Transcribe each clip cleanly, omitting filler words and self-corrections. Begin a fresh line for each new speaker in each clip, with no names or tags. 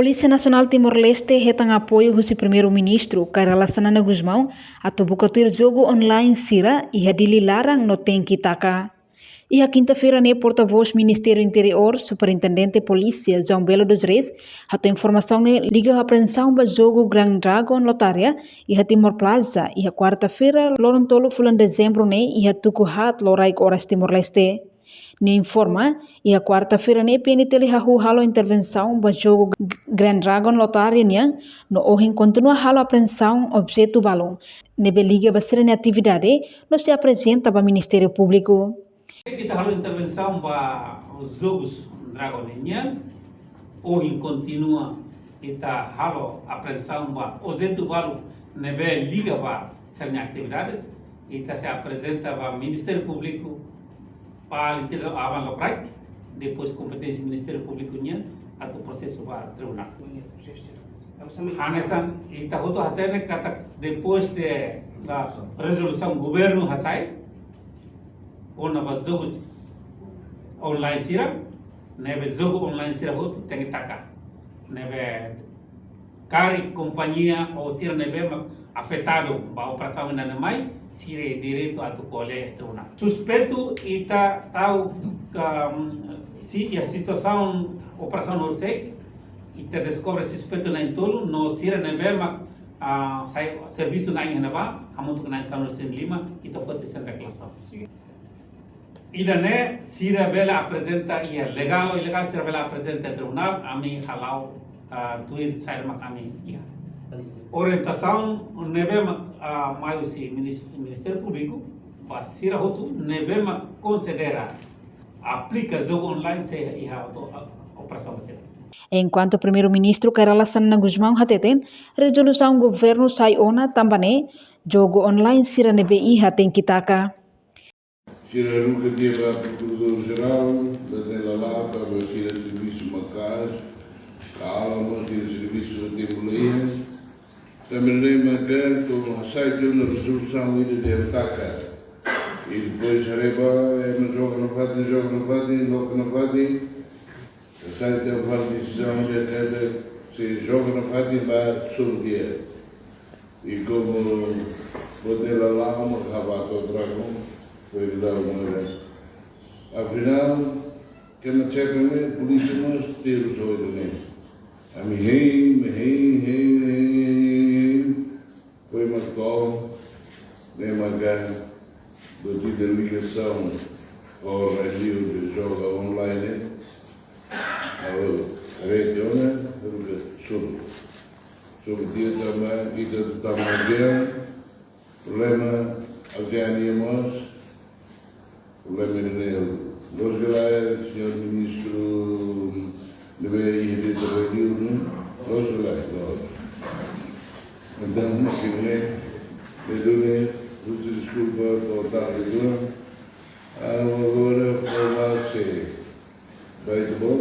Polícia Nacional Timor-Leste retang apoio husi primeiro-ministro Kairala Sanana Guzmão atau buka tuir jogo online sira iha dililarang no tenki taka. Iha quinta-feira ne porta-voz Ministério Interior, Superintendente Polícia João Belo dos Reis, atau informação ne liga a apreensão ba jogo Grand Dragon Lotaria iha Timor Plaza iha quarta-feira lorontolo fulan dezembro ne iha tuku hat loraik horas Timor-Leste. Ne informa, iha quarta-feira ne PNT lihahu halo intervenção ba jogo Grand Dragon Lotaria niang no ohin continua halo apreensão objeto balão. Nebe liga basira ne atividade no se apresenta ba Ministério Público.
Kita harus intervenção para os jogos Dragoninha, hoje continua kita harus apreensão para os intervalos nebe liga para serem atividades, kita se apresenta para Ministério Público para interior avan locais, depois competência Ministério Público nya atau processo para tribunal. Hanesan kita hoto hatene kata depois de da resolução governo hasai kona ba jogos online sira nebe jogo online sira hoto tengi taka nebe kari companhia ou sira nebe afetado ba operação na mai sira direito a tu cole tribunal suspeito ita tahu se a situação operação no sei ita descobre suspeito na intolo no sira nebe sai serviço na inhaba hamutu na sanu sen lima ita foto sen reclamação ida ne sira bela apresenta ia legal ou ilegal sira bela apresenta tribunal ami halau tuir sair makami ia orientação nebe mai usi Ministério Público ba sira hotu nebe considera aplica jogo online se ia operação sira.
Enquanto o primeiro-ministro Kairala Sanana Guzmão hateten, resolução governo sai ona tambane jogo online sira nebe iha tem kitaka.
Sira nunca teve a Procurador-Geral, da Dela Lata, a Sira de Serviço Macás, a Alama, Sira de Serviço da Timor-Leste, também lembra que todo aceita na resolução ida de ataca. E depois areba, é uma joga no fati, aceita a decisão de cada se joga no fati para sortear. E como o Dela Lama, Rabato Dragão, foi lá uma vez. Afinal, que na checa a polícia nós temos oito meses. A mim, foi uma call, nem uma gana, do tipo de ligação ao Brasil de jogo online, a região, sobre dia também, e do tamanho, problema, aldeaníamos, problema nele. Nós galera, senhor ministro, deve ir de trabalho, nós galera, então, peço desculpa por estar aqui, agora falar se vai de bom.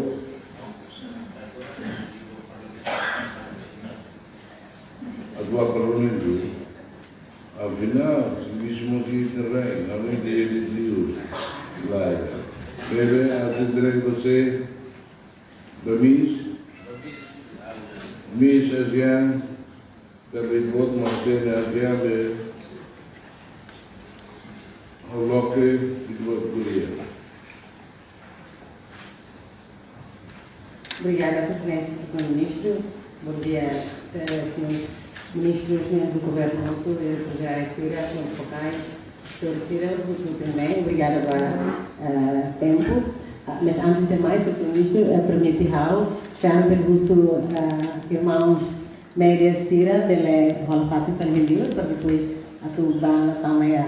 A tua parlamento, afinal, se mesmo aqui terreno, além de ele Deus, vai. Deve atender você, Miss Asian, também pode manter a Asian, o bloco de Coreia.
Obrigada, Sua Excelência, Sr. Ministro. Bom dia, Sr. Ministro do Governo, Sr. José Cira, Sr. Focais, Sr. Cira, também. Obrigada pelo tempo. Mas antes de mais, Sr. Ministro, permite-me já pergunto irmãos médias Cira, dele rola fácil para ele, para depois atuar também a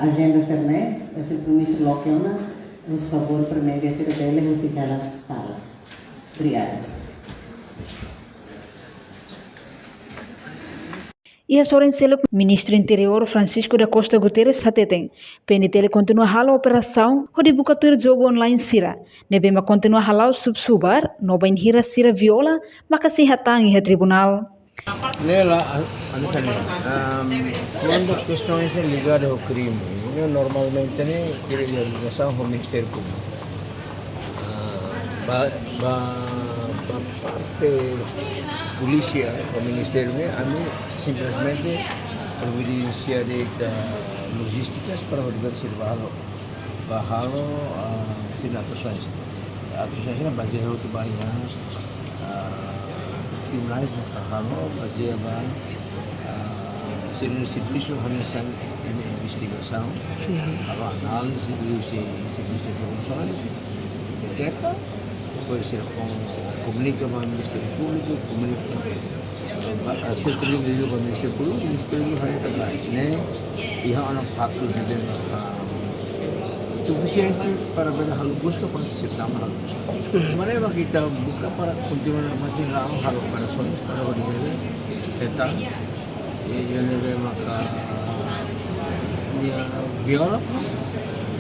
agenda Cerné, o Sr. Ministro Lokiona, por favor, para média Cira dele, você quer a sala. Obrigada.
Ia soren selo Ministro Interior Francisco da Costa Guterres hateten. PNT continua halo operação hodi buka tuir jogo online sira. Nebe ma continua halau subsubar, no bain hira sira viola, maka si hatang iha tribunal.
Nela, quando questões ligadas ao crime, normalmente a ligação ao Ministério Público. parte polícia, o Ministério, kami simplesmente providencia de logísticas para organizar bahalo tidak atuações na baseia outro bahia tribunais no bahalo baseia serviço organização e investigação análise e serviço de informações detecta depois se comunica com o Ministério Público Secretaria de Justiça do Ministério Público e Ministério Hanya terbaik e há fatos dizendo suficiente para ver hal busca para serta hal busca. Mana kita buka para continuar macam lang hal operações para organizar eta e neve maka dia viola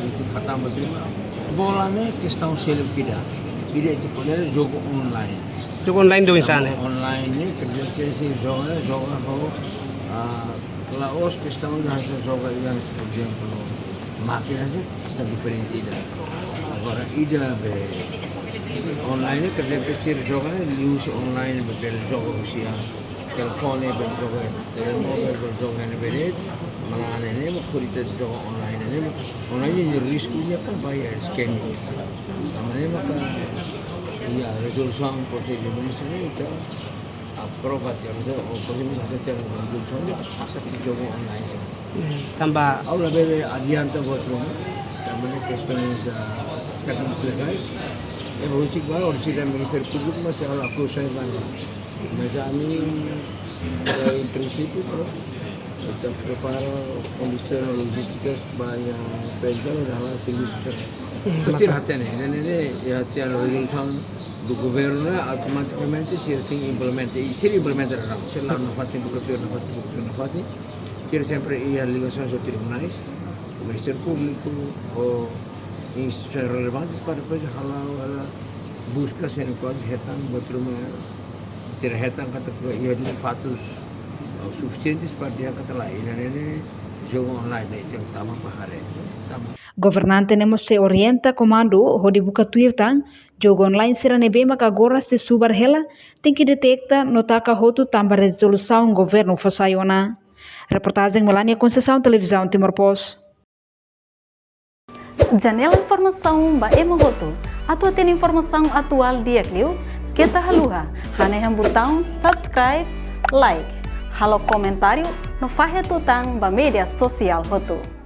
itu kata berterima bola ne questão selupida itu poder jogo online.
Jogo online doon sana.
Online ni kerja si joga ho laos questão de joga yang por exemplo máquina está diferente ida. Agora ida online kerja kecil joga ni use online betul joga usia telefon ni joga telemóvel joga ni beres mana ni makurita joga online ni risikonya kan bayar scamming. Namanya maka iya resolusi prosedur ini itu aprobat ya prosedur saja resolusi akan dicoba online.
Tambah
Aula bebe adianta buat rumah, namanya questões técnicas. Berusia baru uruskan dan Ministério Público masih aula akusasi baru. Mereka kami em princípio kita prepara kondisi logísticas banyak penjal dalam serviço. Pasti hati ini hati resolusi do governo automaticamente se implementará. Se lá não faz tempo que não faz, ser sempre ir a ligações aos tribunais, o Ministério Público ou instituições relevantes para depois ela busca sendo quase retan ser retan kata ia de fatos suficientes para dia kata lain ini jogo online itu utama pahare.
Governante nemos se orienta comando hodi buka tuirtang jogo online sira nebe maka agora se subar hela tem que detecta notaka hotu tamba resolução governo fasaiona. Reportagem Melania Conceição, Televisão Timor Post.
Janela Informação ba Emogoto. Atua tem informação atual dia Clio. Kita haluha, haneham botão subscribe, like, halo comentário no Fahia Tutang ba media sosial Hotu.